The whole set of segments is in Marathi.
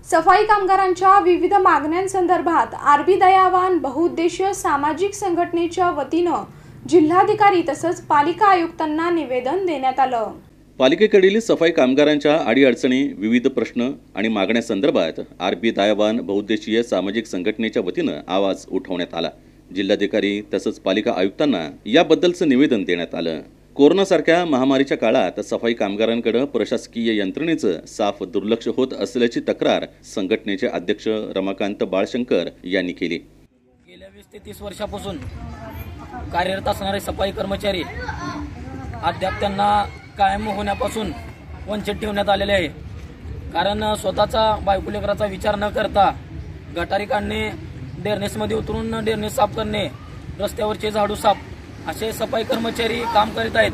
सफाई कामगारांच्या विविध मागण्यांसंदर्भात आरबी दयावान बहुउद्देशीय सामाजिक संघटनेच्या वतीनं जिल्हाधिकारी तसंच पालिका आयुक्तांना निवेदन देण्यात आलं। पालिकेकडील सफाई कामगारांच्या अडीअडचणी, विविध प्रश्न आणि मागण्यांसंदर्भात आरबी दयावान बहुउद्देशीय सामाजिक संघटनेच्या वतीनं आवाज उठवण्यात आला। जिल्हाधिकारी तसंच पालिका आयुक्तांना याबद्दलचं निवेदन देण्यात आलं। कोरोनासारख्या महामारीच्या काळात सफाई कामगारांकडे प्रशासकीय यंत्रणेचं साफ दुर्लक्ष होत असल्याची तक्रार संघटनेचे अध्यक्ष रमाकांत बाळशंकर यांनी केली। गेल्या 20 ते 30 वर्षापासून कार्यरत असणारे सफाई कर्मचारी अद्याप त्यांना कायम होण्यापासून वंचित ठेवण्यात आलेले आहे। कारण स्वतःचा बायकोलेकराचा विचार न करता गटारी काढणे, डेअरनेसमध्ये उतरून डेअरनेस साफ करणे, रस्त्यावरचे झाडू साफ असे सफाई कर्मचारी काम करीत आहेत।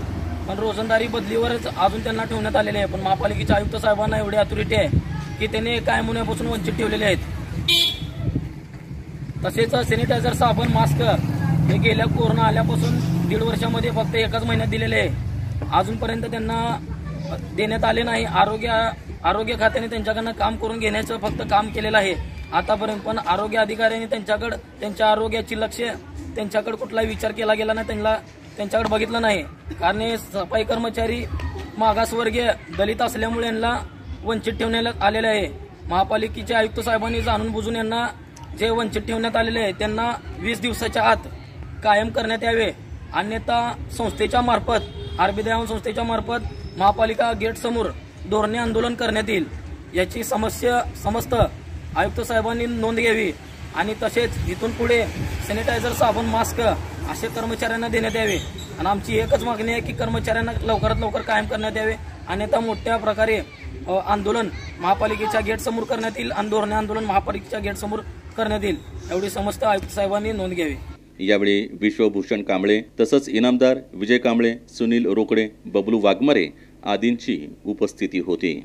पण रोजंदारी बदलीवरच अजून त्यांना ठेवण्यात आलेले आहे। पण महापालिकेच्या आयुक्त साहेबांना एवढी अथॉरिटी आहे की त्यांनी कायम होण्यापासून वंचित ठेवलेले आहेत। तसेच सॅनिटायझर, साबण, मास्क हे गेल्या कोरोना आल्यापासून 1.5 वर्षामध्ये फक्त एकाच महिन्यात दिलेले आहे। अजूनपर्यंत त्यांना देण्यात आले नाही। आरोग्य खात्याने त्यांच्याकडनं काम करून घेण्याचं फक्त काम केलेलं आहे आतापर्यंत। पण आरोग्य अधिकाऱ्यांनी त्यांच्या आरोग्याची लक्ष त्यांच्याकडे कुठलाही विचार केला गेला नाही, त्यांच्याकडे बघितलं नाही। कारण हे सफाई कर्मचारी मागासवर्गीय दलित असल्यामुळे यांना वंचित ठेवण्यात आलेले आहे। महापालिकेचे आयुक्त साहेबांनी जाणून बुजून यांना जे वंचित ठेवण्यात आलेले आहे त्यांना 20 दिवसाच्या आत कायम करण्यात यावे, अन्यथा संस्थेच्या मार्फत आरबी दयावान संस्थेच्या मार्फत महापालिका गेट समोर धोरणे आंदोलन करण्यात येईल। याची समस्त आयुक्त साहेबांनी नोंद घ्यावी आणि तसेच इथून पुढे सॅनिटायझर, साबण, मास्क असे कर्मचाऱ्यांना देण्यात यावे। आणि आमची एकच मागणी आहे की कर्मचाऱ्यांना लवकरात लवकर कायम करण्यात यावे, अन्यथा मोठ्या प्रकारे आंदोलन महापालिकेच्या गेट समोर करण्यात येईल आणि धोरणे आंदोलन महापालिकेच्या गेट समोर करण्यात येईल, एवढी समस्त आयुक्त साहेबांनी नोंद घ्यावी। यावेळी विश्वभूषण कांबळे तसंच इनामदार विजय कांबळे, सुनील रोकडे, बबलू वाघमारे आदींची उपस्थिती होती।